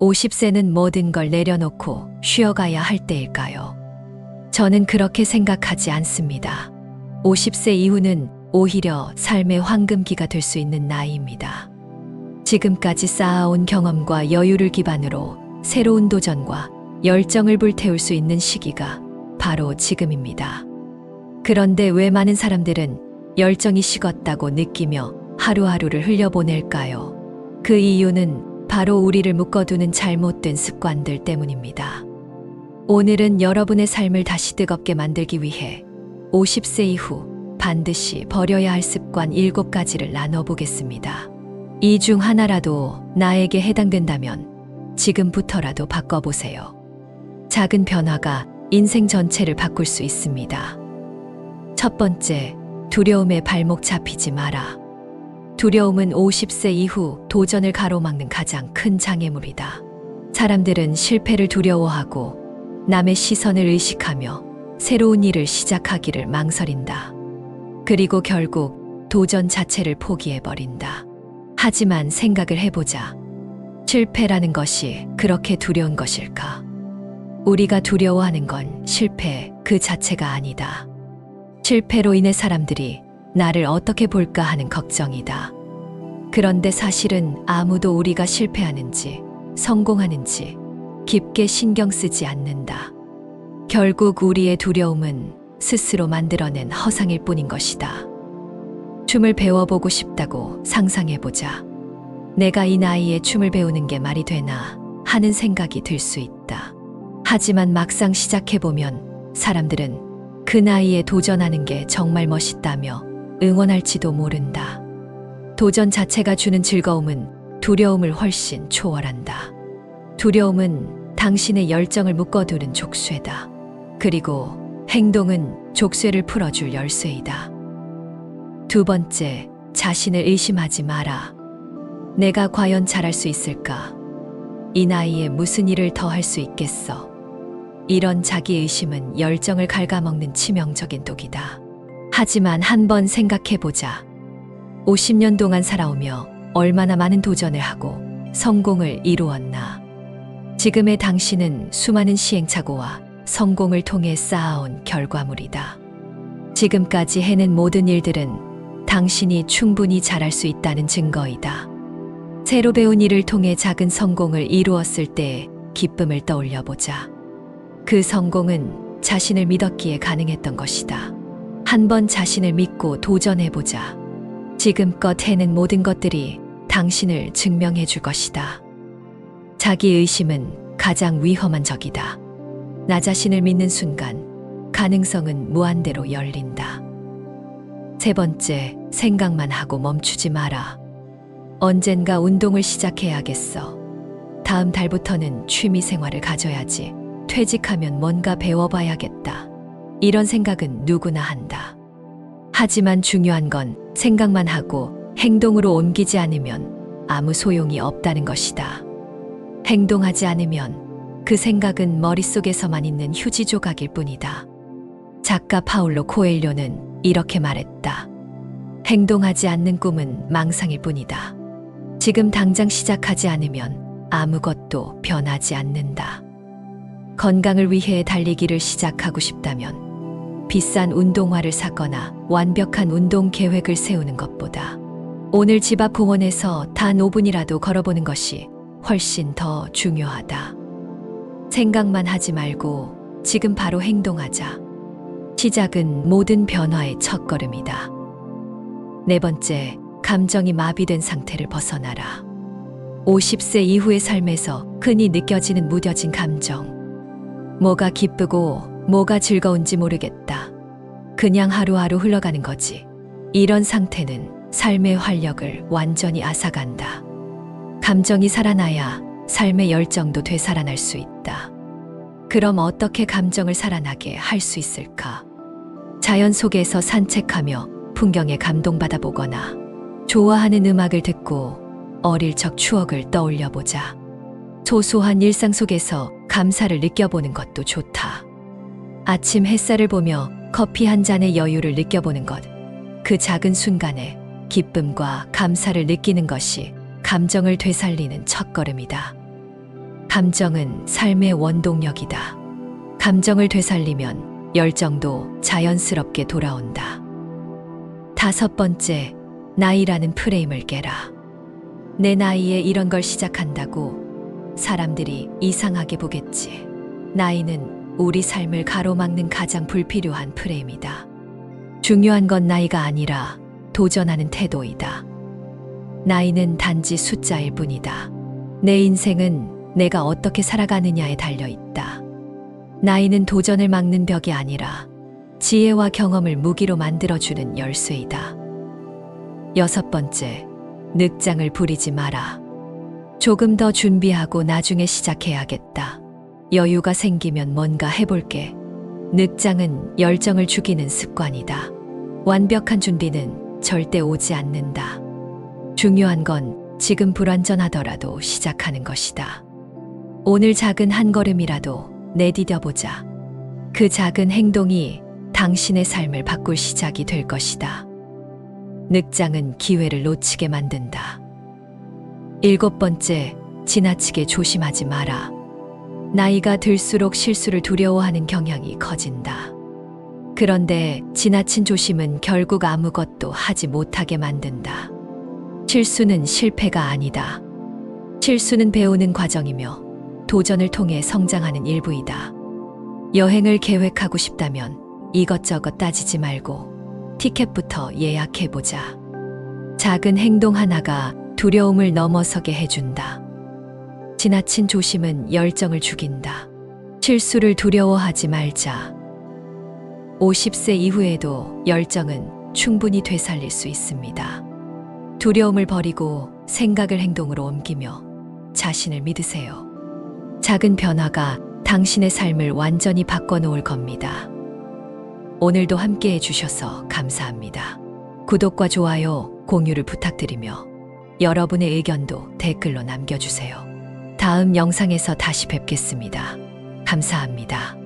50세는 모든 걸 내려놓고 쉬어가야 할 때일까요? 저는 그렇게 생각하지 않습니다. 50세 이후는 오히려 삶의 황금기가 될 수 있는 나이입니다. 지금까지 쌓아온 경험과 여유를 기반으로 새로운 도전과 열정을 불태울 수 있는 시기가 바로 지금입니다. 그런데 왜 많은 사람들은 열정이 식었다고 느끼며 하루하루를 흘려보낼까요? 그 이유는 바로 우리를 묶어두는 잘못된 습관들 때문입니다. 오늘은 여러분의 삶을 다시 뜨겁게 만들기 위해 50세 이후 반드시 버려야 할 습관 7가지를 나눠보겠습니다. 이 중 하나라도 나에게 해당된다면 지금부터라도 바꿔보세요. 작은 변화가 인생 전체를 바꿀 수 있습니다. 첫 번째, 두려움에 발목 잡히지 마라. 두려움은 50세 이후 도전을 가로막는 가장 큰 장애물이다. 사람들은 실패를 두려워하고 남의 시선을 의식하며 새로운 일을 시작하기를 망설인다. 그리고 결국 도전 자체를 포기해버린다. 하지만 생각을 해보자. 실패라는 것이 그렇게 두려운 것일까? 우리가 두려워하는 건 실패 그 자체가 아니다. 실패로 인해 사람들이 나를 어떻게 볼까 하는 걱정이다. 그런데 사실은 아무도 우리가 실패하는지 성공하는지 깊게 신경 쓰지 않는다. 결국 우리의 두려움은 스스로 만들어낸 허상일 뿐인 것이다. 춤을 배워보고 싶다고 상상해보자. 내가 이 나이에 춤을 배우는 게 말이 되나 하는 생각이 들 수 있다. 하지만 막상 시작해보면 사람들은 그 나이에 도전하는 게 정말 멋있다며 응원할지도 모른다. 도전 자체가 주는 즐거움은 두려움을 훨씬 초월한다. 두려움은 당신의 열정을 묶어두는 족쇄다. 그리고 행동은 족쇄를 풀어줄 열쇠이다. 두 번째, 자신을 의심하지 마라. 내가 과연 잘할 수 있을까? 이 나이에 무슨 일을 더 할 수 있겠어? 이런 자기의심은 열정을 갉아먹는 치명적인 독이다. 하지만 한번 생각해보자. 50년 동안 살아오며 얼마나 많은 도전을 하고 성공을 이루었나. 지금의 당신은 수많은 시행착오와 성공을 통해 쌓아온 결과물이다. 지금까지 해낸 모든 일들은 당신이 충분히 잘할 수 있다는 증거이다. 새로 배운 일을 통해 작은 성공을 이루었을 때의 기쁨을 떠올려보자. 그 성공은 자신을 믿었기에 가능했던 것이다. 한번 자신을 믿고 도전해보자. 지금껏 해낸 모든 것들이 당신을 증명해 줄 것이다. 자기의심은 가장 위험한 적이다. 나 자신을 믿는 순간 가능성은 무한대로 열린다. 세 번째, 생각만 하고 멈추지 마라. 언젠가 운동을 시작해야겠어. 다음 달부터는 취미 생활을 가져야지. 퇴직하면 뭔가 배워봐야겠다. 이런 생각은 누구나 한다. 하지만 중요한 건 생각만 하고 행동으로 옮기지 않으면 아무 소용이 없다는 것이다. 행동하지 않으면 그 생각은 머릿속에서만 있는 휴지 조각일 뿐이다. 작가 파울로 코엘료는 이렇게 말했다. 행동하지 않는 꿈은 망상일 뿐이다. 지금 당장 시작하지 않으면 아무것도 변하지 않는다. 건강을 위해 달리기를 시작하고 싶다면 비싼 운동화를 사거나 완벽한 운동 계획을 세우는 것보다 오늘 집 앞 공원에서 단 5분이라도 걸어보는 것이 훨씬 더 중요하다. 생각만 하지 말고 지금 바로 행동하자. 시작은 모든 변화의 첫걸음이다. 네 번째, 감정이 마비된 상태를 벗어나라. 50세 이후의 삶에서 흔히 느껴지는 무뎌진 감정. 뭐가 기쁘고 뭐가 즐거운지 모르겠다. 그냥 하루하루 흘러가는 거지. 이런 상태는 삶의 활력을 완전히 앗아간다. 감정이 살아나야 삶의 열정도 되살아날 수 있다. 그럼 어떻게 감정을 살아나게 할 수 있을까? 자연 속에서 산책하며 풍경에 감동받아 보거나 좋아하는 음악을 듣고 어릴 적 추억을 떠올려 보자. 소소한 일상 속에서 감사를 느껴보는 것도 좋다. 아침 햇살을 보며 커피 한 잔의 여유를 느껴보는 것. 그 작은 순간에 기쁨과 감사를 느끼는 것이 감정을 되살리는 첫걸음이다. 감정은 삶의 원동력이다. 감정을 되살리면 열정도 자연스럽게 돌아온다. 5번째, 나이라는 프레임을 깨라. 내 나이에 이런 걸 시작한다고 사람들이 이상하게 보겠지. 나이는 우리 삶을 가로막는 가장 불필요한 프레임이다. 중요한 건 나이가 아니라 도전하는 태도이다. 나이는 단지 숫자일 뿐이다. 내 인생은 내가 어떻게 살아가느냐에 달려 있다. 나이는 도전을 막는 벽이 아니라 지혜와 경험을 무기로 만들어주는 열쇠이다. 6번째, 늑장을 부리지 마라. 조금 더 준비하고 나중에 시작해야겠다. 여유가 생기면 뭔가 해볼게. 늑장은 열정을 죽이는 습관이다. 완벽한 준비는 절대 오지 않는다. 중요한 건 지금 불완전하더라도 시작하는 것이다. 오늘 작은 한 걸음이라도 내디뎌보자. 그 작은 행동이 당신의 삶을 바꿀 시작이 될 것이다. 늑장은 기회를 놓치게 만든다. 7번째, 지나치게 조심하지 마라. 나이가 들수록 실수를 두려워하는 경향이 커진다. 그런데 지나친 조심은 결국 아무것도 하지 못하게 만든다. 실수는 실패가 아니다. 실수는 배우는 과정이며 도전을 통해 성장하는 일부이다. 여행을 계획하고 싶다면 이것저것 따지지 말고 티켓부터 예약해보자. 작은 행동 하나가 두려움을 넘어서게 해준다. 지나친 조심은 열정을 죽인다. 실수를 두려워하지 말자. 50세 이후에도 열정은 충분히 되살릴 수 있습니다. 두려움을 버리고 생각을 행동으로 옮기며 자신을 믿으세요. 작은 변화가 당신의 삶을 완전히 바꿔놓을 겁니다. 오늘도 함께 해주셔서 감사합니다. 구독과 좋아요, 공유를 부탁드리며 여러분의 의견도 댓글로 남겨주세요. 다음 영상에서 다시 뵙겠습니다. 감사합니다.